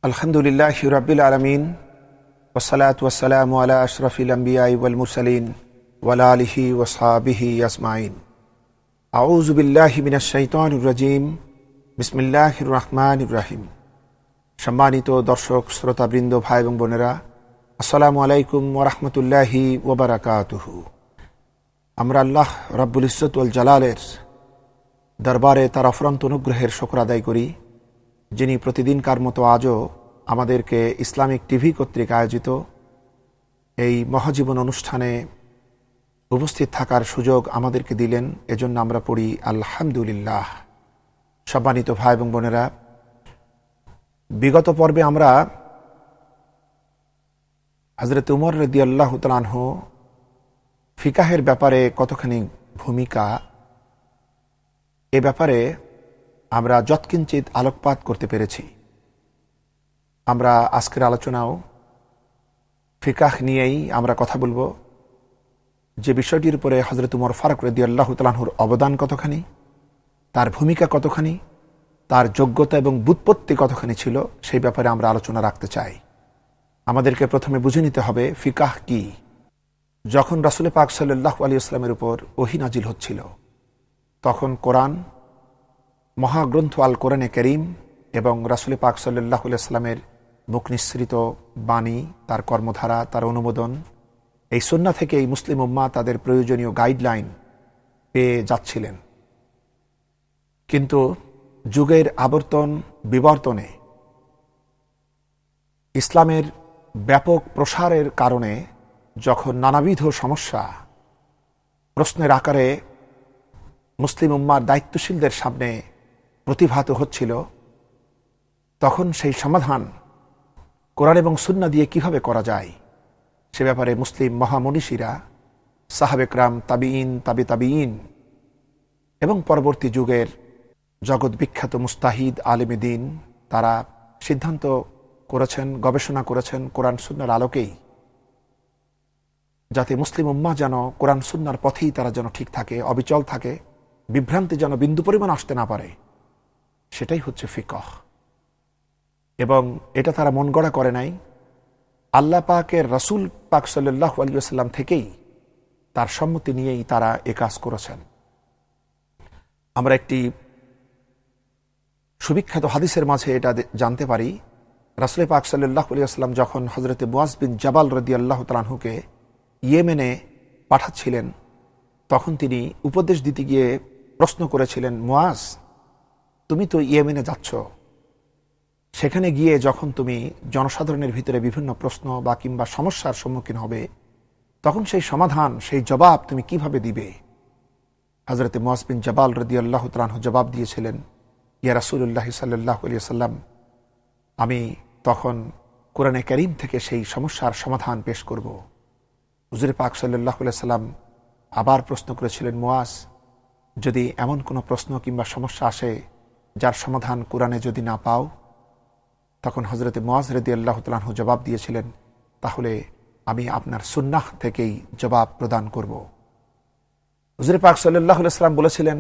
আলহামদুলিল্লাহি রাব্বিল আলামিন ওয়াসসালাতু ওয়াসসালামু আলা আশরাফিল আমবিয়াই ওয়াল মুরসালিন ওয়া আলা আলিহি ওয়া সাহবিহি আজমাইন। আউযু বিল্লাহি মিনাশ শাইতানির রাজিম। বিসমিল্লাহির রহমানির রহিম। সম্মানিত দর্শক শ্রোতাবৃন্দ, ভাই এবং বোনেরা, আসসালামু আলাইকুম ওয়া রাহমাতুল্লাহি ওয়া বারাকাতুহু। আমরা আল্লাহ রাব্বুল ইজ্জত ওয়াল জালালের দরবারে তার অফুরন্ত অনুগ্রহের শুকর আদায় করি, যিনি প্রতিদিনকার মতো আজও আমাদেরকে ইসলামিক টিভি কর্তৃক আয়োজিত এই মহাজীবন অনুষ্ঠানে উপস্থিত থাকার সুযোগ আমাদেরকে দিলেন। এজন্য আমরা পড়ি আলহামদুলিল্লাহ। সম্মানিত ভাই এবং বোনেরা, বিগত পর্বে আমরা হযরত উমর রাদিয়াল্লাহু তাআলা আনহু ফিকাহের ব্যাপারে কতখানি ভূমিকা, এ ব্যাপারে আমরা যৎকিঞ্চিত আলোকপাত করতে পেরেছি। আমরা আজকের আলোচনাও ফিকাহ নিয়েই আমরা কথা বলবো, যে বিষয়টির উপরে হযরত উমর ফারুক রাদিয়াল্লাহু তাআলা আনহুর অবদান কতখানি, তার ভূমিকা কতখানি, তার যোগ্যতা এবং ব্যুৎপত্তি কতখানি ছিল, সেই ব্যাপারে আমরা আলোচনা রাখতে চাই। আমাদেরকে প্রথমে বুঝে নিতে হবে ফিকাহ কি। যখন রাসূল পাক সাল্লাল্লাহু আলাইহি ওয়াসাল্লামের উপর ওহী নাজিল হচ্ছিল, তখন কোরআন, মহাগ্রন্থ আল কোরআনে কারীম এবং রাসূল পাক সাল্লাল্লাহু আলাইহি ওয়াসাল্লামের মুখ নিঃসৃত বাণী, তার কর্মধারা, তার অনুমোদন, এই সুন্নাহ থেকে এই মুসলিম উম্মাহ তাদের প্রয়োজনীয় গাইডলাইন পেয়ে যাচ্ছিলেন। কিন্তু যুগের আবর্তন বিবর্তনে, ইসলামের ব্যাপক প্রসারের কারণে যখন নানাবিধ সমস্যা প্রশ্নের আকারে মুসলিম উম্মার দায়িত্বশীলদের সামনে প্রতিভাত হচ্ছিল, তখন সেই সমাধান কোরআন এবং সুন্নাহ দিয়ে কিভাবে করা যায়, সে ব্যাপারে মুসলিম মহামনীষীরা, সাহাবে কেরাম, তাবিঈন, তাবিঈন এবং পরবর্তী যুগের জগৎ বিখ্যাত মুস্তাহিদ আলেমে দ্বীন, তারা সিদ্ধান্ত করেছেন, গবেষণা করেছেন কোরআন সুন্নাহর আলোকেই, যাতে মুসলিম উম্মাহ যেন কোরআন সুন্নাহর পথেই তারা যেন ঠিক থাকে, অবিচল থাকে, বিভ্রান্তি যেন বিন্দু পরিমাণ আসতে না পারে। সেটাই হচ্ছে ফিকহ। এবং এটা তারা মন গড়া করে নাই, আল্লাহ পাকের রাসূল পাক সাল্লাল্লাহু আলাইহি ওয়াসাল্লাম থেকেই তার সম্মতি নিয়েই তারা এ কাজ করেছেন। আমরা একটি সুবিখ্যাত হাদিসের মাঝে এটা জানতে পারি, রাসূল পাক সাল্লাল্লাহু আলাইহি ওয়াসাল্লাম যখন হযরত মুআজ বিন জাবাল রাদিয়াল্লাহু তাআলা আনহুকে ইয়েমেনে পাঠাচ্ছিলেন, তখন তিনি উপদেশ দিতে গিয়ে প্রশ্ন করেছিলেন, মুআজ, তুমি তো ইয়েমেনে যাচ্ছ, সেখানে গিয়ে যখন তুমি জনসাধারণের ভিতরে বিভিন্ন প্রশ্ন বা কিংবা সমস্যার সম্মুখীন হবে, তখন সেই সমাধান, সেই জবাব তুমি কিভাবে দিবে? হযরত মুআজ বিন জাবাল রাদিয়াল্লাহু তাআলা আনহু জবাব দিয়েছিলেন, ইয়া রাসূলুল্লাহ সাল্লাল্লাহু আলাইহি ওয়াসাল্লাম, আমি তখন কোরআনে কারীম থেকে সেই সমস্যার সমাধান পেশ করব। হুজুর পাক সাল্লাল্লাহু আলাইহি ওয়াসাল্লাম আবার প্রশ্ন করেছিলেন, মুআজ, যদি এমন কোনো প্রশ্ন কিংবা সমস্যা আসে যার সমাধান কোরআনে যদি না পাও, তখন হযরত মুআজ রাদিয়াল্লাহু তাআলা আনহু জবাব দিয়েছিলেন, তাহলে আমি আপনার সুন্নাহ থেকেই জবাব প্রদান করব। হুজুর পাক সাল্লাল্লাহু আলাইহি ওয়াসাল্লাম বলেছিলেন,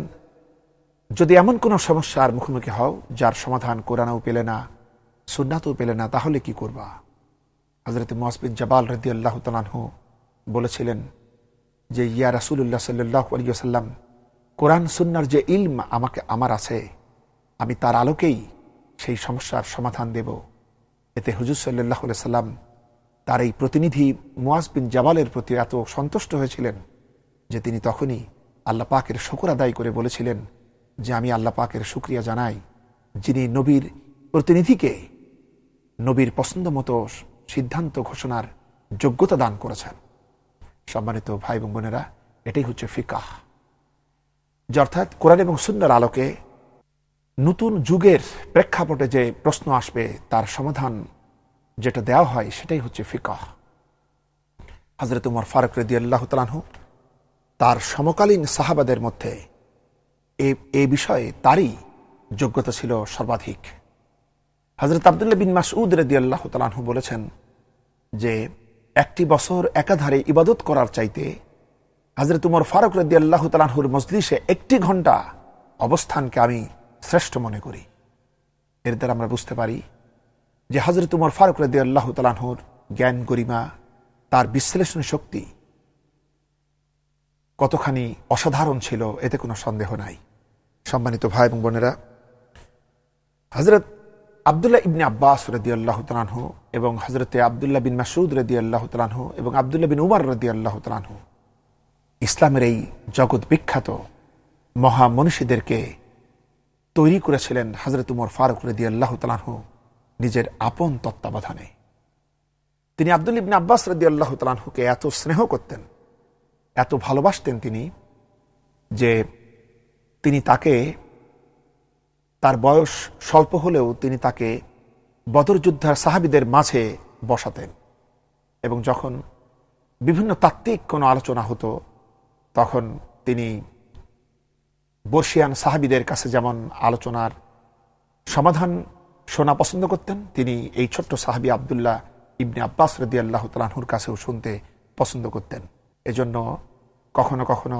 যদি এমন কোনো সমস্যার মুখোমুখি হও যার সমাধান কোরআনেও পেলে না, সুন্নাতেও পেলে না, তাহলে কি করবা? হযরত মুআজ বিন জাবাল রাদিয়াল্লাহু তাআলা আনহু বলেছিলেন যে, ইয়া রাসূলুল্লাহ সাল্লাল্লাহু আলাইহি ওয়াসাল্লাম, কোরআন সুন্নাহর যে ইলম আমার আছে, আমি তার আলোকেই সেই সমস্যার সমাধান দেব। এতে হুজুর সাল্লাল্লাহু আলাইহি ওয়াসাল্লাম তার এই প্রতিনিধি মুআজ বিন জাবালের প্রতি এত সন্তুষ্ট হয়েছিলেন যে তিনি তখনই আল্লাহ পাকের শুকর আদায় করে বলেছিলেন যে, আমি আল্লাহ পাকের শুকরিয়া জানাই, যিনি নবীর প্রতিনিধিকে নবীর পছন্দ মতো সিদ্ধান্ত ঘোষণার যোগ্যতা দান করেছেন। সম্মানিত ভাই এবং বোনেরা, এটাই হচ্ছে ফিকাহ, যে অর্থাৎ কোরআন এবং সুন্নাহর আলোকে নতুন যুগের প্রেক্ষাপটে যে প্রশ্ন আসবে তার সমাধান যেটা দেওয়া হয়, সেটাই হচ্ছে ফিকাহ। হযরত উমর ফারুক রাদিয়াল্লাহু তাআলা আনহু তার সমকালীন সাহাবাদের মধ্যে এই বিষয়ে তারই যোগ্যতা ছিল সর্বাধিক। হযরত আব্দুল্লাহ বিন মাসউদ রাদিয়াল্লাহু তাআলা আনহু বলেছেন যে, একটি বছর একাধারে ইবাদত করার চাইতে হযরত উমর ফারুক রাদিয়াল্লাহু তাআলা আনহুর মজলিসে একটি ঘন্টা অবস্থানকে আমি শ্রেষ্ঠ মনে করি। এর দ্বারা আমরা বুঝতে পারি যে হযরত উমর ফারুক রাদিয়াল্লাহু তাআলা আনহুর জ্ঞান গরিমা, তার বিশ্লেষণ শক্তি কতখানি অসাধারণ ছিল এতে কোনো সন্দেহ নাই। সম্মানিত ভাই এবং বোনেরা, হযরত আব্দুল্লাহ ইবনে আব্বাস রাদিয়াল্লাহু তাআলা আনহু এবং হযরতে আব্দুল্লাহ বিন মাসউদ রাদিয়াল্লাহু তাআলা আনহু এবং আব্দুল্লাহ বিন উমর রাদিয়াল্লাহু তাআলা আনহু ইসলামের এই জগৎ বিখ্যাত মহামনীষীদেরকে তৈরি করেছিলেন হযরত উমর ফারুক রাদিয়াল্লাহু তাআলা আনহু নিজের আপন তত্ত্বাবধানে। তিনি আব্দুল্লাহ ইবনে আব্বাস রাদিয়াল্লাহু তাআলা আনহুকে এত স্নেহ করতেন, এত ভালোবাসতেন তিনি, যে তিনি তাকে, তার বয়স স্বল্প হলেও তিনি তাকে বদর যুদ্ধের সাহাবীদের মাঝে বসাতেন এবং যখন বিভিন্ন তাত্ত্বিক কোনো আলোচনা হতো তখন তিনি বর্ষিয়ান সাহাবীদের কাছে যেমন আলোচনার সমাধান শোনা পছন্দ করতেন, তিনি এই ছোট্ট সাহাবী আব্দুল্লাহ ইবনে আব্বাস রাদিয়াল্লাহু তাআলা আনহুর কাছেও শুনতে পছন্দ করতেন। এজন্য কখনো কখনো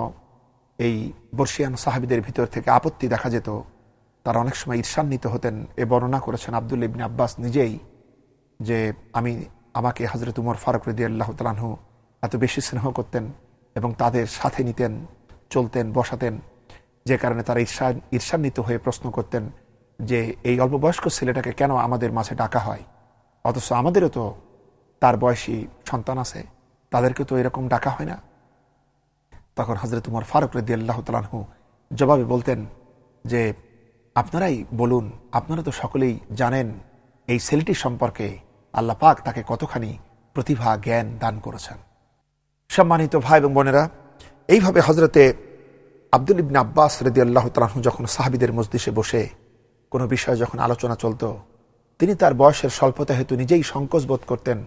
এই বর্ষিয়ান সাহাবীদের ভিতর থেকে আপত্তি দেখা যেত, তারা অনেক সময় ঈর্ষান্বিত হতেন। এ বর্ণনা করেছেন আব্দুল্লাহ ইবনে আব্বাস নিজেই, যে আমাকে হযরত উমর ফারুক রাদিয়াল্লাহু তাআলা আনহু এত বেশি স্নেহ করতেন এবং তাদের সাথে নিতেন, চলতেন, বসাতেন, যে কারণে তারা ঈর্ষান্বিত হয়ে প্রশ্ন করতেন যে এই অল্প বয়স্ক ছেলেটাকে কেন আমাদের মাঝে ডাকা হয়, অথচ আমাদেরও তো তার বয়সী সন্তান আছে, তাদেরকে তো এরকম ডাকা হয় না। তখন হযরত উমর ফারুক রাদিয়াল্লাহু তাআলা আনহু জবাবে বলতেন যে আপনারাই বলুন, আপনারা তো সকলেই জানেন এই ছেলেটি সম্পর্কে আল্লাহ পাক তাকে কতখানি প্রতিভা জ্ঞান দান করেছেন। সম্মানিত ভাই এবং বোনেরা, এইভাবে হযরতে আব্দুল ইবনে আব্বাস রাদিয়াল্লাহু তাআলা আনহু যখন সাহাবীদের মজলিসে বসে কোনো বিষয় যখন আলোচনা চলত, তিনি তার বয়সের স্বল্পতা হেতু নিজেই সংকোচ বোধ করতেন,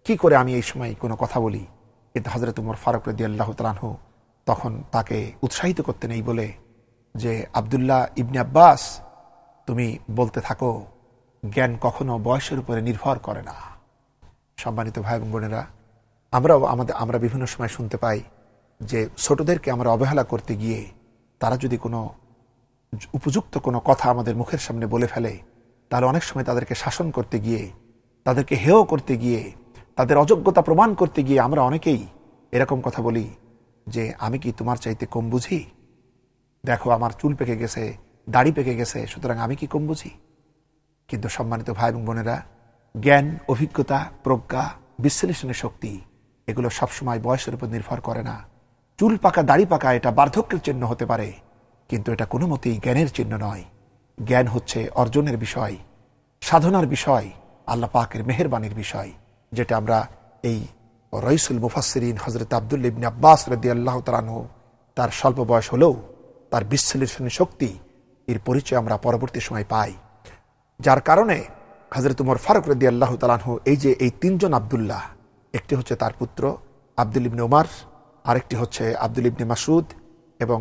কি করে আমি এই সময় কোনো কথা বলি। কিন্তু হযরত উমর ফারুক রাদিয়াল্লাহু তাআলা আনহু তখন তাকে উৎসাহিত করতেন এই বলে যে আব্দুল্লাহ ইবনে আব্বাস, তুমি বলতে থাকো, জ্ঞান কখনো বয়সের উপরে নির্ভর করে না। সম্মানিত ভাই এবং বোনেরা, আমরা বিভিন্ন সময় শুনতে পাই যে ছোটদেরকে আমরা অবহেলা করতে গিয়ে তারা যদি কোনো উপযুক্ত কোনো কথা আমাদের মুখের সামনে বলে ফেলে, তাহলে অনেক সময় তাদেরকে শাসন করতে গিয়ে, তাদেরকে হেয় করতে গিয়ে, তাদের অযোগ্যতা প্রমাণ করতে গিয়ে আমরা অনেকেই এরকম কথা বলি যে আমি কি তোমার চাইতে কম বুঝি, দেখো আমার চুল পেকে গেছে, দাড়ি পেকে গেছে, সুতরাং আমি কি কম বুঝি। কিন্তু সম্মানিত ভাই এবং বোনেরা, জ্ঞান, অভিজ্ঞতা, প্রজ্ঞা, বিশ্লেষণের শক্তি এগুলো সবসময় বয়সের উপর নির্ভর করে না। চুল পাকা, দাড়ি পাকা এটা বার্ধক্যের চিহ্ন হতে পারে, কিন্তু এটা কোনো মতেই জ্ঞানের চিহ্ন নয়। জ্ঞান হচ্ছে অর্জনের বিষয়, সাধনার বিষয়, আল্লাহ পাকের মেহেরবানির বিষয়, যেটা আমরা এই রাইসুল মুফাসসিরিন হযরত আব্দুল্লাহ ইবনে আব্বাস রাদিয়াল্লাহু তাআলা আনহু তার স্বল্প বয়স হলেও তার বিশ্লেষণী শক্তি এর পরিচয় আমরা পরবর্তী সময় পাই, যার কারণে হযরত উমর ফারুক রাদিয়াল্লাহু তাআলা আনহু এই তিনজন আব্দুল্লাহ, একটি হচ্ছে তার পুত্র আব্দুল ইবনে উমর, আরেকটি হচ্ছে আব্দুল ইবনে মাসউদ এবং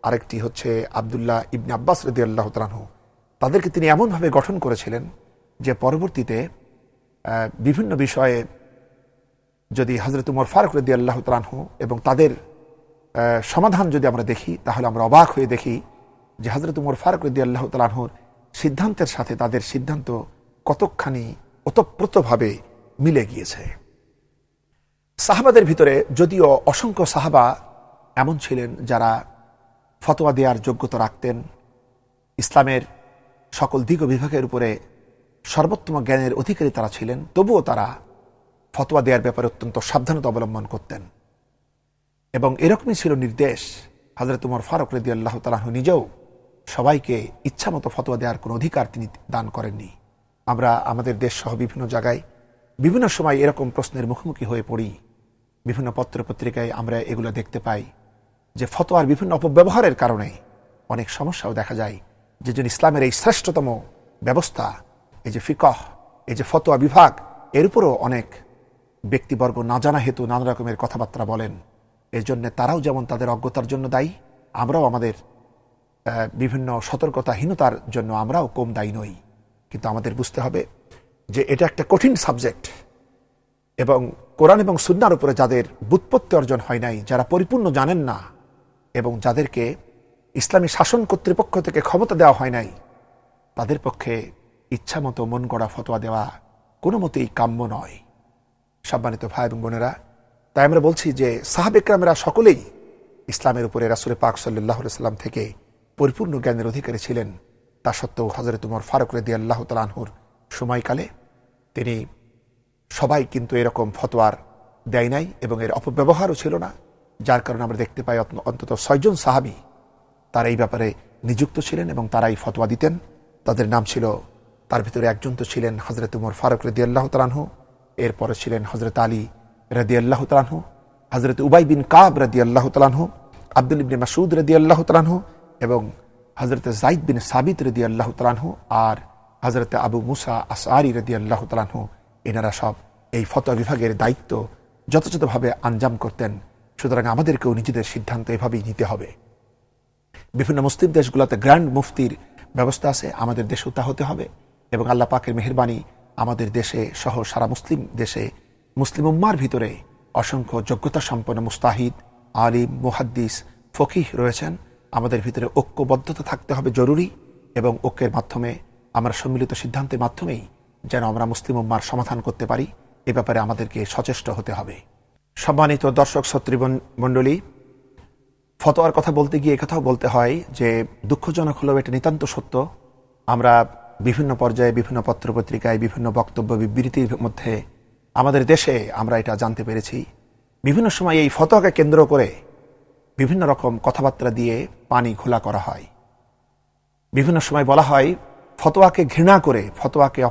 আরেকটি হচ্ছে আব্দুল্লাহ ইবনে আব্বাস রাদিয়াল্লাহু তাআলা আনহু, তাদেরকে তিনি এমনভাবে গঠন করেছিলেন যে পরবর্তীতে বিভিন্ন বিষয়ে যদি হযরত উমর ফারুক রাদিয়াল্লাহু তাআলা আনহু এবং তাদের সমাধান যদি আমরা দেখি, তাহলে আমরা অবাক হয়ে দেখি যে হযরত উমর ফারুক রাদিয়াল্লাহু তাআলা আনহুর সিদ্ধান্তের সাথে তাদের সিদ্ধান্ত কতখানি ওতপ্রোতভাবে মিলে গিয়েছে। সাহাবাদের ভিতরে যদিও অসংখ্য সাহাবা এমন ছিলেন যারা ফতোয়া দেওয়ার যোগ্যতা রাখতেন, ইসলামের সকল দিক ও বিভাগের উপরে সর্বোত্তম জ্ঞানের অধিকারী তারা ছিলেন, তবুও তারা ফতোয়া দেওয়ার ব্যাপারে অত্যন্ত সাবধানতা অবলম্বন করতেন। এবং এরকমই ছিল নির্দেশ, হযরত উমর ফারুক রাদিয়াল্লাহু তাআলা আনহু নিজেও সবাইকে ইচ্ছামতো ফতোয়া দেওয়ার কোনো অধিকার তিনি দান করেননি। আমরা আমাদের দেশ সহ বিভিন্ন জায়গায় বিভিন্ন সময় এরকম প্রশ্নের মুখোমুখি হয়ে পড়ি, বিভিন্ন পত্র পত্রিকায় আমরা এগুলো দেখতে পাই যে ফতোয়ার বিভিন্ন অপব্যবহারের কারণে অনেক সমস্যাও দেখা যায়। যে জন্য ইসলামের এই শ্রেষ্ঠতম ব্যবস্থা, এই যে ফিকহ, এই যে ফতোয়া বিভাগ, এর উপরও অনেক ব্যক্তিবর্গ না জানা হেতু নানা রকমের কথাবার্তা বলেন। এর জন্য তারাও যেমন তাদের অজ্ঞতার জন্য দায়ী, আমরাও আমাদের বিভিন্ন সতর্কতাহীনতার জন্য আমরাও কম দায়ী নই। কিন্তু আমাদের বুঝতে হবে যে এটা একটা কঠিন সাবজেক্ট, এবং কোরআন এবং সুন্নাহর উপরে যাদের ব্যুৎপত্তি অর্জন হয় নাই, যারা পরিপূর্ণ জানেন না এবং যাদেরকে ইসলামী শাসন কর্তৃপক্ষ থেকে ক্ষমতা দেওয়া হয় নাই, তাদের পক্ষে ইচ্ছামতো মন গড়া ফতোয়া দেওয়া কোনো মতেই কাম্য নয়। সম্মানিত ভাই এবং বোনেরা, তাই আমরা বলছি যে সাহাবে কেরামেরা সকলেই ইসলামের উপরে রাসূল পাক সাল্লাল্লাহু আলাইহি সাল্লাম থেকে পরিপূর্ণ জ্ঞানের অধিকারী ছিলেন। তা সত্ত্বেও হযরত ওমর ফারুক রাদিয়াল্লাহু তাআলা আনহুর সময়কালে তিনি সবাই কিন্তু এরকম ফতোয়ার দেয় নাই এবং এর অপব্যবহারও ছিল না, যার কারণে আমরা দেখতে পাই অন্তত 6 জন সাহাবী তারা এই ব্যাপারে নিযুক্ত ছিলেন এবং তারাই ফতোয়া দিতেন। তাদের নাম ছিল, তার ভিতরে একজন তো ছিলেন হযরত ওমর ফারুক রাদিয়াল্লাহু তাআলা আনহু, এরপরে ছিলেন হযরত আলী রাদিয়াল্লাহু তাআলা আনহু, হযরত উবাই বিন কাব রাদিয়াল্লাহু তাআলা আনহু, আব্দুল ইবনে মাসউদ রাদিয়াল্লাহু তাআলা আনহু এবং হযরত যায়েদ বিন সাবিত রাদিয়াল্লাহু তাআলা আনহু আর হযরত আবু মুসা আশআরী রাদিয়াল্লাহু তাআলা আনহু। এনারা সব এই ফতোয়া বিভাগের দায়িত্ব যথাযথভাবে আঞ্জাম করতেন। সুতরাং আমাদেরকেও নিজেদের সিদ্ধান্ত এভাবেই নিতে হবে। বিভিন্ন মুসলিম দেশগুলোতে গ্র্যান্ড মুফতির ব্যবস্থা আছে, আমাদের দেশেও তা হতে হবে এবং আল্লাহ পাকের মেহেরবানি আমাদের দেশে সহ সারা মুসলিম দেশে মুসলিম উম্মার ভিতরে অসংখ্য যোগ্যতা সম্পন্ন মুস্তাহিদ, আলিম, মুহাদ্দিস, ফকিহ রয়েছেন। আমাদের ভিতরে ঐক্যবদ্ধতা থাকতে হবে জরুরি এবং ঐক্যের মাধ্যমে আমরা সম্মিলিত সিদ্ধান্তের মাধ্যমেই যেন আমরা মুসলিম উম্মার সমাধান করতে পারি, এ ব্যাপারে আমাদেরকে সচেষ্ট হতে হবে। সম্মানিত দর্শক শ্রোতৃ মণ্ডলী, ফতোয়ার কথা বলতে গিয়ে একথাও বলতে হয় যে দুঃখজনক হলেও এটা নিতান্ত সত্য। আমরা বিভিন্ন পর্যায়ে বিভিন্ন পত্রপত্রিকায় বিভিন্ন বক্তব্য বিবৃতির মধ্যে আমাদের দেশে আমরা এটা জানতে পেরেছি। বিভিন্ন সময় এই ফতোয়াকে কেন্দ্র করে বিভিন্ন রকম কথাবার্তা দিয়ে পানি ঘোলা করা হয়। বিভিন্ন সময় বলা হয় ফতোয়াকে ঘৃণা করে, ফতোয়াকে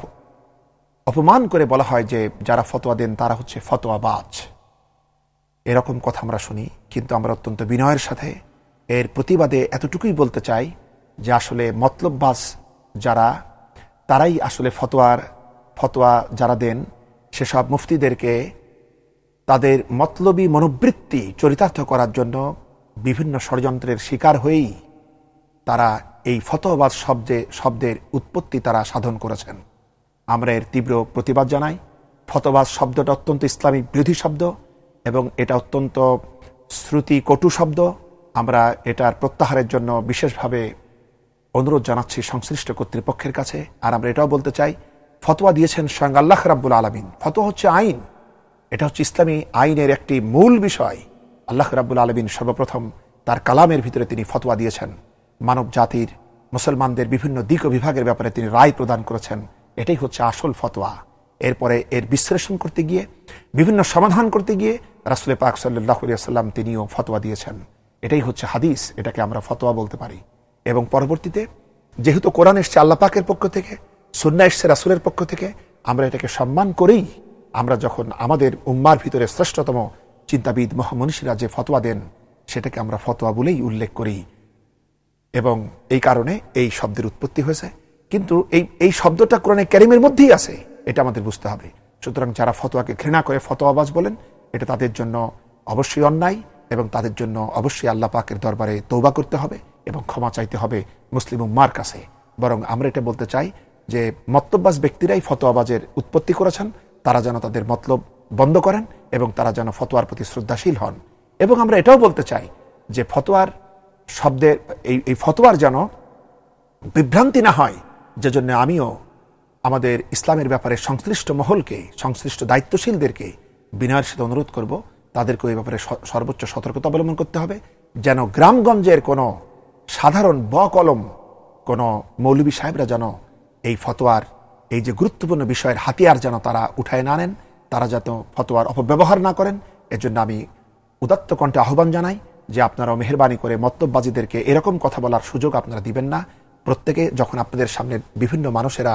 অপমান করে বলা হয় যে যারা ফতোয়া দেন তারা হচ্ছে ফতোয়াবাজ। এরকম কথা আমরা শুনি, কিন্তু আমরা অত্যন্ত বিনয়ের সাথে এর প্রতিবাদে এতটুকুই বলতে চাই যে আসলে মতলববাজ যারা, তারাই আসলে ফতোয়া যারা দেন সেসব মুফতিদেরকে তাদের মতলবী মনোবৃত্তি চরিতার্থ করার জন্য বিভিন্ন ষড়যন্ত্রের শিকার হয়েই তারা এই ফতোয়াবাজ শব্দের উৎপত্তি তারা সাধন করেছেন। আমরা এর তীব্র প্রতিবাদ জানাই। ফতোয়াবাজ শব্দটা অত্যন্ত ইসলামী বিরোধী শব্দ এবং এটা অত্যন্ত শ্রুতি কটু শব্দ। আমরা এটার প্রত্যাহারের জন্য বিশেষভাবে অনুরোধ জানাচ্ছি সংশ্লিষ্ট কর্তৃপক্ষের কাছে। আর আমরা এটাও বলতে চাই, ফতোয়া দিয়েছেন স্বয়ং আল্লাহ রাব্বুল আলামিন। ফতোয়া হচ্ছে আইন, এটা হচ্ছে ইসলামী আইনের একটি মূল বিষয়। আল্লাহ রাব্বুল আলামিন সর্বপ্রথম তার কালামের ভিতরে তিনি ফতোয়া দিয়েছেন। মানব জাতির, মুসলমানদের বিভিন্ন দিক ও বিভাগের ব্যাপারে তিনি রায় প্রদান করেছেন। এটাই হচ্ছে আসল ফতোয়া। এরপরে এর বিশ্লেষণ করতে গিয়ে, বিভিন্ন সমাধান করতে গিয়ে রাসূল পাক সাল্লাল্লাহু আলাইহি ওয়াসাল্লাম তিনিও ফতোয়া দিয়েছেন। এটাই হচ্ছে হাদিস, এটাকে আমরা ফতোয়া বলতে পারি। এবং পরবর্তীতে যেহেতু কোরআন এসছে আল্লাহ পাকের পক্ষ থেকে, সুন্নাহ এসছে রাসূলের পক্ষ থেকে, আমরা এটাকে সম্মান করেই আমরা যখন আমাদের উম্মার ভিতরে শ্রেষ্ঠতম চিন্তাবিদ মহামনীষীরা যে ফতোয়া দেন সেটাকে আমরা ফতোয়া বলেই উল্লেখ করি এবং এই কারণে এই শব্দের উৎপত্তি হয়েছে। কিন্তু এই শব্দটা কোরআনে কারীমের মধ্যেই আছে, এটা আমাদের বুঝতে হবে। সুতরাং যারা ফতোয়াকে ঘৃণা করে ফতোয়াবাজ বলেন, এটা তাদের জন্য অবশ্যই অন্যায় এবং তাদের জন্য অবশ্যই আল্লাহ পাকের দরবারে তওবা করতে হবে এবং ক্ষমা চাইতে হবে মুসলিম উম্মার কাছে। বরং আমরা এটা বলতে চাই যে মতলববাজ ব্যক্তিরাই ফতোয়াবাজের উৎপত্তি করেছেন, তারা যেন তাদের মতলব বন্ধ করেন এবং তারা যেন ফতোয়ার প্রতি শ্রদ্ধাশীল হন। এবং আমরা এটাও বলতে চাই যে ফতোয়ার শব্দের এই ফতোয়ার যেন বিভ্রান্তি না হয়, যে জন্য আমিও আমাদের ইসলামের ব্যাপারে সংশ্লিষ্ট মহলকে, সংশ্লিষ্ট দায়িত্বশীলদেরকে বিনয়ের সাথে অনুরোধ করব, তাদেরকে এই ব্যাপারে সর্বোচ্চ সতর্কতা অবলম্বন করতে হবে, যেন গ্রামগঞ্জের কোনো সাধারণ বকলম কোনো মৌলবী সাহেবরা যেন এই ফতোয়ার এই যে গুরুত্বপূর্ণ বিষয়ের হাতিয়ার যেন তারা উঠায় না নেন, তারা যাতে ফতোয়ার অপব্যবহার না করেন। এজন্য আমি উদাত্ত কণ্ঠে আহ্বান জানাই যে আপনারাও মেহেরবানি করে মতলববাজীদেরকে এরকম কথা বলার সুযোগ আপনারা দিবেন না। প্রত্যেকে যখন আপনাদের সামনে বিভিন্ন মানুষেরা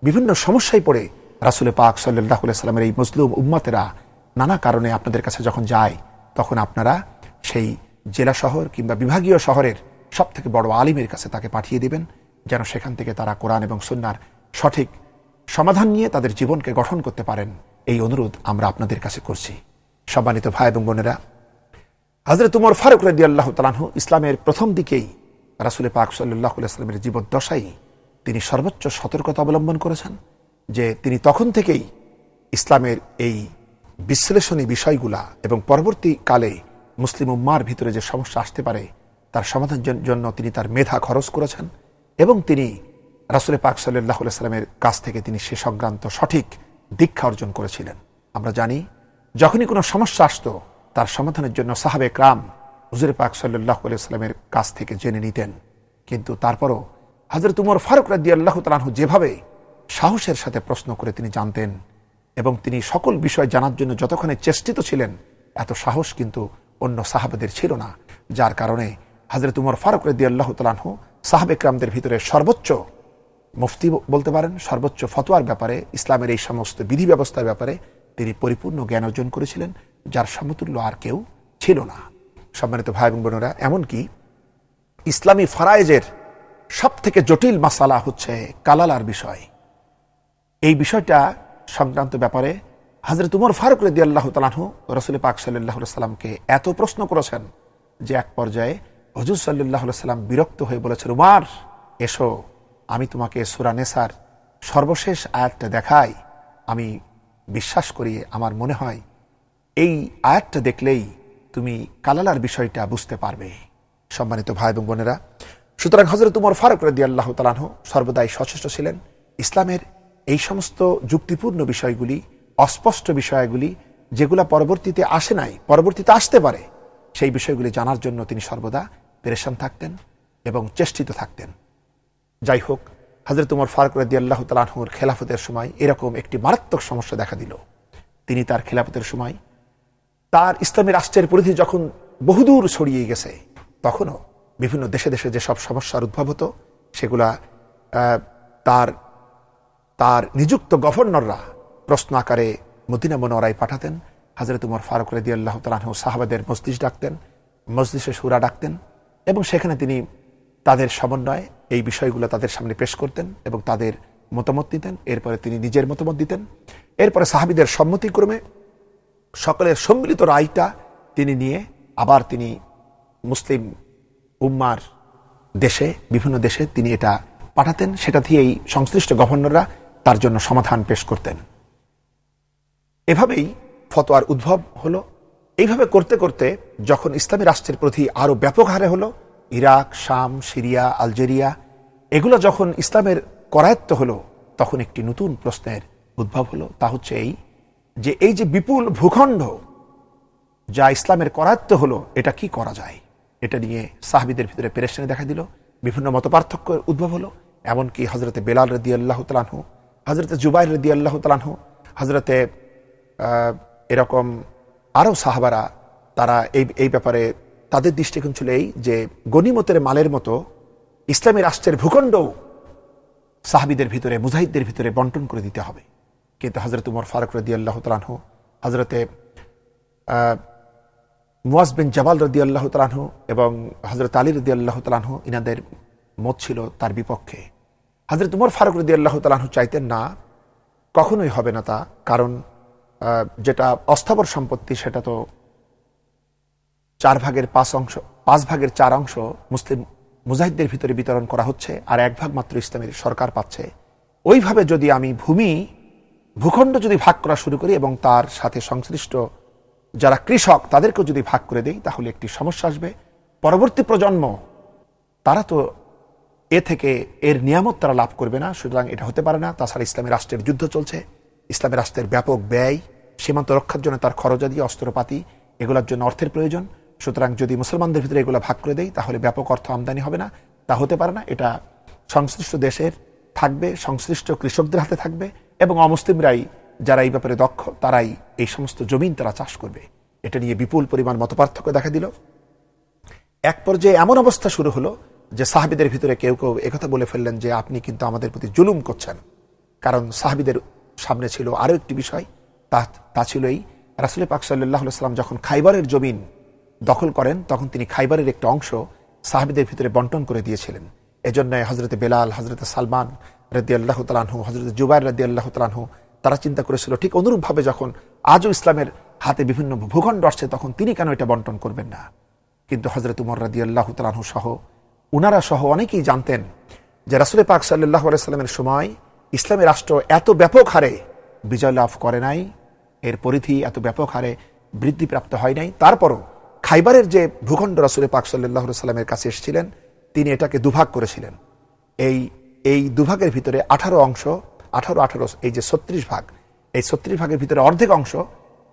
বিভিন্ন সমস্যায় পড়ে রাসূল পাক সাল্লাল্লাহু আলাইহি ওয়াসাল্লামের এই মুসলিম উম্মতেরা নানা কারণে আপনাদের কাছে যখন যায়, তখন আপনারা সেই জেলা শহর কিংবা বিভাগীয় শহরের সবথেকে বড় আলিমের কাছে তাকে পাঠিয়ে দিবেন, যেন সেখান থেকে তারা কোরআন এবং সুন্নাহর সঠিক সমাধান নিয়ে তাদের জীবনকে গঠন করতে পারেন। এই অনুরোধ আমরা আপনাদের কাছে করছি। সম্মানিত ভাই এবং বোনেরা, হযরত ওমর ফারুক রাদিয়াল্লাহু তাআলা আনহু ইসলামের প্রথম দিকেই রাসূল পাক সাল্লাল্লাহু আলাইহি ওয়াসাল্লামের জীবদ্দশায় তিনি সর্বোচ্চ সতর্কতা অবলম্বন করেছেন যে তিনি তখন থেকেই ইসলামের এই বিশ্লেষণী বিষয়গুলা এবং পরবর্তীকালে মুসলিম উম্মার ভিতরে যে সমস্যা আসতে পারে তার সমাধানের জন্য তিনি তার মেধা খরচ করেছেন এবং তিনি রাসূল পাক সাল্লাল্লাহু আলাইহি ওয়াসাল্লামের কাছ থেকে তিনি সে সংক্রান্ত সঠিক দীক্ষা অর্জন করেছিলেন। আমরা জানি যখনই কোনো সমস্যা আসতো তার সমাধানের জন্য সাহাবে একরাম হুজুর পাক সাল্লাল্লাহু আলাইহি ওয়াসাল্লামের কাছ থেকে জেনে নিতেন। কিন্তু তারপরও হযরত উমর ফারুক রাদিয়াল্লাহু তাআলা আনহু যেভাবে সাহসের সাথে প্রশ্ন করে তিনি জানতেন এবং তিনি সকল বিষয় জানার জন্য যতক্ষণে চেষ্টিত ছিলেন, এত সাহস কিন্তু অন্য সাহাবাদের ছিল না। যার কারণে হযরত উমর ফারুক রাদিয়াল্লাহু তাআলা আনহু সাহাবে একরামদের ভিতরে সর্বোচ্চ মুফতি বলতে পারেন, সর্বোচ্চ ফতোয়ার ব্যাপারে, ইসলামের এই সমস্ত বিধি ব্যবস্থার ব্যাপারে তিনি পরিপূর্ণ জ্ঞান অর্জন করেছিলেন, যার সমতুল্য আর কেউ ছিল না। সম্মানিত ভাই এবং বোনেরা, এমনকি ইসলামী ফরায়েজের সব থেকে জটিল মাসালা হচ্ছে কালালার বিষয়। এই বিষয়টা সংক্রান্ত ব্যাপারে হযরত উমর ফারুক রাদিয়াল্লাহু তাআলা আনহু রাসূল পাক সাল্লাল্লাহু আলাইহি ওয়াসাল্লামকে এত প্রশ্ন করেছেন যে এক পর্যায়ে হুজুর সাল্লাল্লাহু আলাইহি ওয়াসাল্লাম বিরক্ত হয়ে বলেছেন, উমর এসো, আমি তোমাকে সূরা নিসার সর্বশেষ আয়াতটা দেখাই। আমি বিশ্বাস করি, আমার মনে হয় এই আয়াতটা দেখলেই তুমি কালালার বিষয়টা বুঝতে পারবে। সম্মানিত ভাই এবং বোনেরা, সুতরাং হযরত উমর ফারুক রাদিয়াল্লাহু তাআলা আনহু সর্বদাই সচেষ্ট ছিলেন ইসলামের এই সমস্ত যুক্তিপূর্ণ বিষয়গুলি, অস্পষ্ট বিষয়গুলি যেগুলো পরবর্তীতে আসে নাই, পরবর্তীতে আসতে পারে, সেই বিষয়গুলি জানার জন্য তিনি সর্বদা পেরেশান থাকতেন এবং চেষ্টিত থাকতেন। যাই হোক, হযরত উমর ফারুক রাদিয়াল্লাহু তাআলা আনহুর খেলাফতের সময় এরকম একটি মারাত্মক সমস্যা দেখা দিল। তিনি তার খেলাফতের সময় তার ইসলামী রাষ্ট্রের পরিধি যখন বহুদূর ছড়িয়ে গেছে, তখনও বিভিন্ন দেশে দেশে যেসব সমস্যার উদ্ভব হতো সেগুলা তার নিযুক্ত গভর্নররা প্রশ্ন আকারে মদিনা মুনওয়ারায় পাঠাতেন। হযরত উমর ফারুক রাদিয়াল্লাহু তাআলা আনহু সাহাবাদের মজলিস ডাকতেন, মজলিসে শুরা ডাকতেন এবং সেখানে তিনি তাদের সমন্বয়ে এই বিষয়গুলো তাদের সামনে পেশ করতেন এবং তাদের মতামত দিতেন। এরপরে তিনি নিজের মতামত দিতেন। এরপরে সাহাবীদের সম্মতিক্রমে সকলের সম্মিলিত রায়টা তিনি নিয়ে আবার তিনি মুসলিম উম্মার দেশে, বিভিন্ন দেশে তিনি এটা পাঠাতেন। সেটা দিয়েই সংশ্লিষ্ট গভর্নররা তার জন্য সমাধান পেশ করতেন। এভাবেই ফতোয়ার উদ্ভব হলো। এইভাবে করতে করতে যখন ইসলামী রাষ্ট্রের প্রতি আরো ব্যাপক হারে হলো, ইরাক, শাম, সিরিয়া, আলজেরিয়া এগুলো যখন ইসলামের করায়ত্ত হলো, তখন একটি নতুন প্রশ্নের উদ্ভব হলো। তা হচ্ছে এই যে বিপুল ভূখণ্ড যা ইসলামের করায়ত্ত হলো, এটা কি করা যায়? এটা নিয়ে সাহাবীদের ভিতরে পেরেশানি দেখা দিল, বিভিন্ন মতপার্থক্য উদ্ভব হলো। এমনকি হযরতে বেলাল রাদিয়াল্লাহু তাআলা আনহু, হযরতে জুবাইর রাদিয়াল্লাহু তাআলা আনহু, হযরতে এরকম আরও সাহাবারা, তারা এই ব্যাপারে তাদের দৃষ্টিকোণ ছিল এই যে গনিমতের মালের মতো ইসলামী রাষ্ট্রের ভূখণ্ড সাহাবীদের ভিতরে, মুজাহিদদের ভিতরে বন্টন করে দিতে হবে। কিন্তু হযরত উমর ফারুক রাদিয়াল্লাহু তাআলা আনহু, হযরতে মুয়াজ বিন জাবাল রাদিয়াল্লাহু তাআলা আনহু এবং হযরত আলী রাদিয়াল্লাহু তাআলা আনহু, ইনাদের মত ছিল তার বিপক্ষে। হযরত উমর ফারুক রাদিয়াল্লাহু তাআলা আনহু চাইতেন না, কখনোই হবে না তা, কারণ যেটা অস্থাবর সম্পত্তি সেটা তো 5 ভাগের 4 অংশ মুসলিম মুজাহিদদের ভিতরে বিতরণ করা হচ্ছে, আর 1 ভাগ মাত্র ইসলামের সরকার পাচ্ছে। ওইভাবে যদি আমি ভূখণ্ড যদি ভাগ করা শুরু করি এবং তার সাথে সংশ্লিষ্ট যারা কৃষক তাদেরকেও যদি ভাগ করে দেই, তাহলে একটি সমস্যা আসবে। পরবর্তী প্রজন্ম তারা তো এ থেকে এর নিয়ামত তারা লাভ করবে না, সুতরাং এটা হতে পারে না। তাছাড়া ইসলামী রাষ্ট্রের যুদ্ধ চলছে, ইসলামী রাষ্ট্রের ব্যাপক ব্যয়, সীমান্ত রক্ষার জন্য তার খরচাদি, অস্ত্রপাতি, এগুলোর জন্য অর্থের প্রয়োজন। সুতরাং যদি মুসলমানদের ভিতরে এগুলো ভাগ করে দেই, তাহলে ব্যাপক অর্থ আমদানি হবে না, তা হতে পারে না। এটা সংশ্লিষ্ট দেশের থাকবে, সংশ্লিষ্ট কৃষকদের হাতে থাকবে এবং অমুসলিমরাই, যারা এই ব্যাপারে দক্ষ, তারাই এই সমস্ত জমিন তারা চাষ করবে। এটা নিয়ে বিপুল পরিমাণ মতপার্থক্য দেখা দিল। এক পর্যায়ে এমন অবস্থা শুরু হলো যে সাহাবীদের ভিতরে কেউ কেউ একথা বলে ফেললেন যে আপনি কিন্তু আমাদের প্রতি জুলুম করছেন। কারণ সাহাবীদের সামনে ছিল আরো একটি বিষয়, তা ছিল এই, রাসূল পাক সাল্লাল্লাহু আলাইহি ওয়াসাল্লাম যখন খাইবারের জমিন দখল করেন, তখন তিনি খাইবারের একটা অংশ সাহাবীদের ভিতরে বন্টন করে দিয়েছিলেন। এজন্য হযরতে বেলাল, হযরতে সালমান রাদিয়াল্লাহু তাআলা আনহু, হযরতে জুবাইর রাদিয়াল্লাহু তাআলা আনহু, তারা চিন্তা করেছিল ঠিক অনুরূপভাবে যখন আজও ইসলামের হাতে বিভিন্ন ভূখণ্ড আসছে, তখন তিনি কেন এটা বন্টন করবেন না? কিন্তু হযরত উমর রাদিয়াল্লাহু তাআলা আনহু সহ, উনারা সহ অনেকেই জানতেন যে রাসূল পাক সাল্লাল্লাহু আলাইহি ওয়াসাল্লামের সময় ইসলামী রাষ্ট্র এত ব্যাপক হারে বিজয় লাভ করে নাই, এর পরিধি এত ব্যাপক হারে বৃদ্ধিপ্রাপ্ত হয় নাই। তারপরও খাইবারের যে ভূখণ্ড রাসূল পাক সাল্লাল্লাহু আলাইহি ওয়াসাল্লামের কাছে এসেছিলেন, তিনি এটাকে দুভাগ করেছিলেন। এই দুভাগের ভিতরে 18 অংশ, 18 এই যে 36 ভাগ, এই 36 ভাগের ভিতরে অর্ধেক অংশ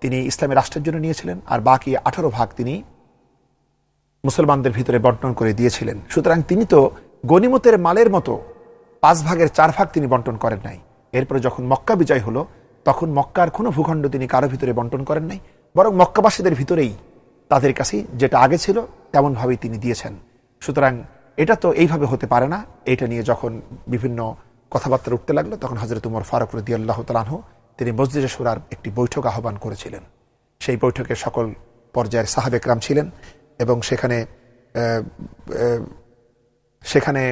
তিনি ইসলামী রাষ্ট্রের জন্য নিয়েছিলেন, আর বাকি 18 ভাগ তিনি মুসলমানদের ভিতরে বন্টন করে দিয়েছিলেন। সুতরাং তিনি তো গনিমতের মালের মতো 5 ভাগের 4 ভাগ তিনি বন্টন করেন নাই। এরপরে যখন মক্কা বিজয় হলো, তখন মক্কার কোনো ভূখণ্ড তিনি কারো ভিতরে বন্টন করেন নাই, বরং মক্কাবাসীদের ভিতরেই তাদের কাছে যেটা আগে ছিল তেমনভাবেই তিনি দিয়েছেন। সুতরাং এটা তো এইভাবে হতে পারে না। এটা নিয়ে যখন বিভিন্ন কথাবার্তা উঠতে লাগলো, তখন হযরত উমর ফারুক রাদিয়াল্লাহু তাআলা আনহু তিনি মজলিসে শুরার একটি বৈঠক আহ্বান করেছিলেন। সেই বৈঠকে সকল পর্যায়ের সাহাবে কেরাম ছিলেন এবং সেখানে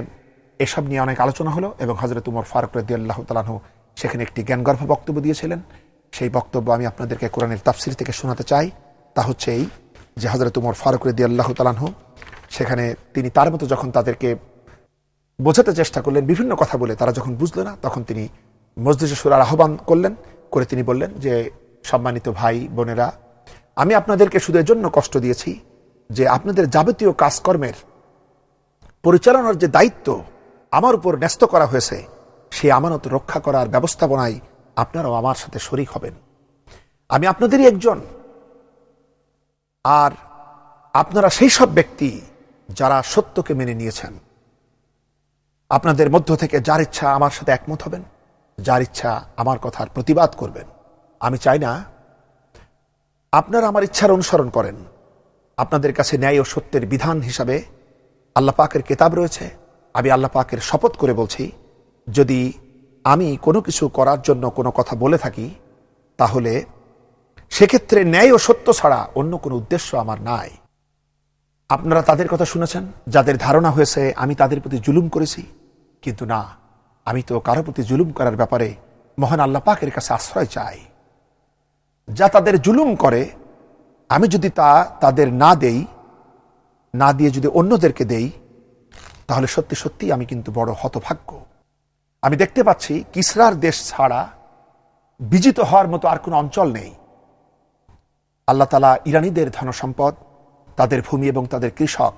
এসব নিয়ে অনেক আলোচনা হলো এবং হযরত উমর ফারুক রাদিয়াল্লাহু তাআলা আনহু সেখানে একটি জ্ঞানগর্ভ বক্তব্য দিয়েছিলেন। সেই বক্তব্য আমি আপনাদেরকে কোরআনের তাফসীর থেকে শোনাতে চাই। তা হচ্ছে এই যে হযরত উমর ফারুক রাদিয়াল্লাহু তাআলা আনহু সেখানে তিনি তার মতো যখন তাদেরকে বোঝাতে চেষ্টা করলেন বিভিন্ন কথা বলে, তারা যখন বুঝলো না, তখন তিনি মজলিসে শুরার আহ্বান করলেন। করে তিনি বললেন যে, সম্মানিত ভাই বোনেরা, আমি আপনাদেরকে শুধু এজন্য কষ্ট দিয়েছি যে আপনাদের যাবতীয় কাজকর্মের পরিচালনার যে দায়িত্ব আমার উপর ন্যস্ত করা হয়েছে, সেই আমানত রক্ষা করার ব্যবস্থাপনায় আপনারাও আমার সাথে শরীক হবেন। আমি আপনাদেরই একজন, আর আপনারা সেই সব ব্যক্তি যারা সত্যকে মেনে নিয়েছেন। আপনাদের মধ্য থেকে যার ইচ্ছা আমার সাথে একমত হবেন, যার ইচ্ছা আমার কথার প্রতিবাদ করবেন। আমি চাই না আপনারা আমার ইচ্ছার অনুসরণ করেন। আপনাদের কাছে ন্যায় ও সত্যের বিধান হিসাবে আল্লাহ পাকের কিতাব রয়েছে। আমি আল্লাহ পাকের শপথ করে বলছি, যদি আমি কোনো কিছু করার জন্য কোনো কথা বলে থাকি, তাহলে সেক্ষেত্রে ন্যায় ও সত্য ছাড়া অন্য কোনো উদ্দেশ্য আমার নাই। আপনারা তাদের কথা শুনেছেন যাদের ধারণা হয়েছে আমি তাদের প্রতি জুলুম করেছি, কিন্তু না, আমি তো কারো প্রতি জুলুম করার ব্যাপারে মহান আল্লাহ পাকের কাছে আশ্রয় চাই। যা তাদের জুলুম করে আমি যদি তা তাদের না দিয়ে যদি অন্যদেরকে দেই, তাহলে সত্যি সত্যি আমি কিন্তু বড় হতভাগ্য। আমি দেখতে পাচ্ছি কিসরার দেশ ছাড়া বিজিত হওয়ার মতো আর কোনো অঞ্চল নেই। আল্লাহ তাআলা ইরানীদের ধনসম্পদ, তাদের ভূমি এবং তাদের কৃষক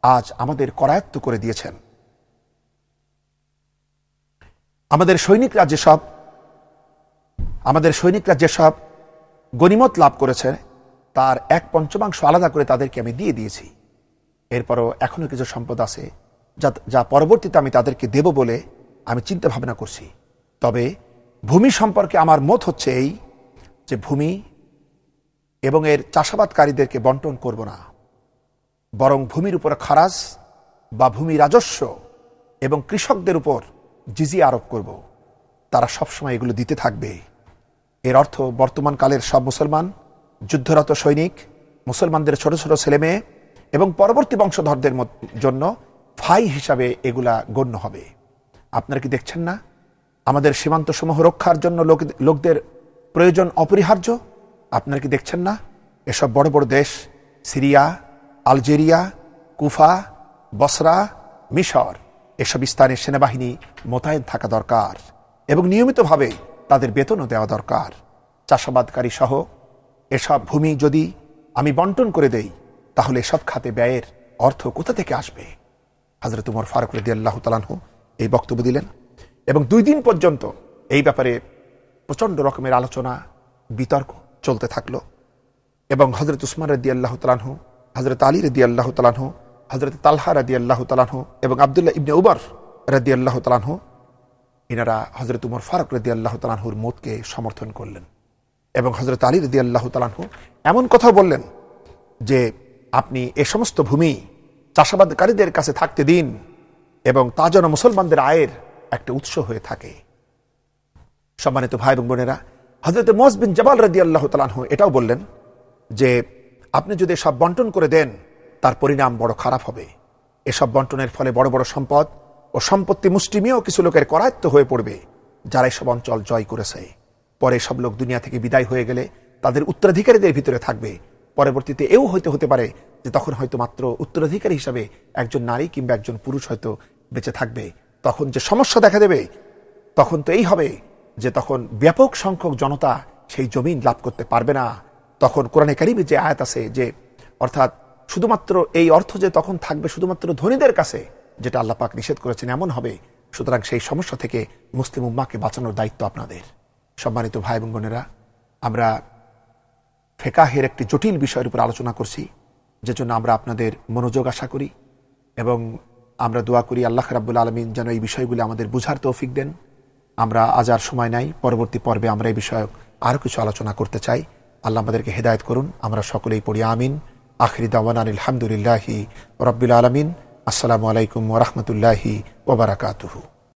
আজ আমাদের করায়ত্ত করে দিয়েছেন। আমাদের সৈনিকরা যেসব গনিমত লাভ করেছে, তার 1/5 আলাদা করে তাদেরকে আমি দিয়ে দিয়েছি। এরপরও এখনো কিছু সম্পদ আছে যা পরবর্তীতে আমি তাদেরকে দেব বলে আমি চিন্তা ভাবনা করছি। তবে ভূমি সম্পর্কে আমার মত হচ্ছে এই যে, ভূমি এবং এর চাষাবাদকারীদেরকে বন্টন করব না, বরং ভূমির উপর খারাজ বা ভূমি রাজস্ব এবং কৃষকদের উপর জিজিয়া আরোপ করব। তারা সবসময় এগুলো দিতে থাকবে। এর অর্থ বর্তমান কালের সব মুসলমান, যুদ্ধরত সৈনিক, মুসলমানদের ছোট ছোট ছেলেমেয়ে এবং পরবর্তী বংশধরদের জন্য ফাই হিসাবে এগুলা গণ্য হবে। আপনারা কি দেখছেন না, আমাদের সীমান্ত সমূহ রক্ষার জন্য লোকদের প্রয়োজন অপরিহার্য? আপনারা কি দেখছেন না, এসব বড় বড় দেশ সিরিয়া, আলজেরিয়া, কুফা, বসরা, মিশর, এসব স্থানে সেনাবাহিনী মোতায়েন থাকা দরকার এবং নিয়মিতভাবে তাদের বেতনও দেওয়া দরকার। চাষাবাদকারী সহ এসব ভূমি যদি আমি বন্টন করে দেই, তাহলে এসব খাতে ব্যয়ের অর্থ কোথা থেকে আসবে? হযরত উমর ফারুক রাদিয়াল্লাহু তাআলা আনহু এই বক্তব্য দিলেন এবং 2 দিন পর্যন্ত এই ব্যাপারে প্রচন্ড রকমের আলোচনা বিতর্ক চলতে থাকলো। এবং হযরত উসমান রাদিয়াল্লাহু তাআলা আনহু, হযরত আলী রাদিয়াল্লাহু তাআলা আনহু, হযরত তালহা রাদিয়াল্লাহু তাআলা আনহু এবং আব্দুল্লাহ ইবনে উমর রাদিয়াল্লাহু তাআলা আনহু, ইনারা হযরত উমর ফারুক রাদিয়াল্লাহু তাআলা আনহুর মতকে সমর্থন করলেন। এবং হযরত আলী রাদিয়াল্লাহু তাআলা আনহু এমন কথা বললেন যে, আপনি এ সমস্ত ভূমি চাষাবাদকারীদের কাছে থাকতে দিন এবং তা যেন মুসলমানদের আয়ের একটা উৎস হয়ে থাকে। সম্মানিত ভাই এবং বোনেরা, হযরত মুআয বিন জাবাল রাদিয়াল্লাহু তাআলা আনহু এটাও বললেন যে, আপনি যদি সব বন্টন করে দেন, তার পরিণাম বড় খারাপ হবে। এসব বন্টনের ফলে বড় বড় সম্পদ ও সম্পত্তি মুষ্টিমেয় কিছু লোকের করায়ত্ত হয়ে পড়বে, যারা এসব অঞ্চল জয় করেছে। পরে সব লোক দুনিয়া থেকে বিদায় হয়ে গেলে তাদের উত্তরাধিকারীদের ভিতরে থাকবে। পরবর্তীতে এও হতে পারে যে তখন হয়তো মাত্র উত্তরাধিকারী হিসাবে একজন নারী কিংবা একজন পুরুষ হয়তো বেঁচে থাকবে। তখন যে সমস্যা দেখা দেবে, তখন তো এই হবে যে তখন ব্যাপক সংখ্যক জনতা সেই জমিন লাভ করতে পারবে না। তখন কোরআনে কারিমে যে আয়াত আছে যে, অর্থাৎ শুধুমাত্র এই অর্থ যে তখন থাকবে শুধুমাত্র ধনীদের কাছে, যেটা আল্লাহ পাক নিষেধ করেছেন, এমন হবে। সুতরাং সেই সমস্যা থেকে মুসলিম উম্মাহকে বাঁচানোর দায়িত্ব আপনাদের। সম্মানিত ভাই এবং বোনেরা, আমরা ফিকহের একটি জটিল বিষয়ের উপর আলোচনা করছি, যে জন্য আমরা আপনাদের মনোযোগ আশা করি এবং আমরা দোয়া করি আল্লাহ রাব্বুল আলামিন যেন এই বিষয়গুলি আমাদের বুঝার তৌফিক দেন। আমরা আজ আর সময় নাই, পরবর্তী পর্বে আমরা এই বিষয়ে আরও কিছু আলোচনা করতে চাই। আল্লাহ আমাদেরকে হেদায়েত করুন। আমরা সকলেই পড়ি আমিন। আখিরি দাওয়ানা আলহামদুলিল্লাহি রাব্বিল আলামিন। আসসালামু আলাইকুম ওয়া রাহমাতুল্লাহি ওয়া বারাকাতুহু।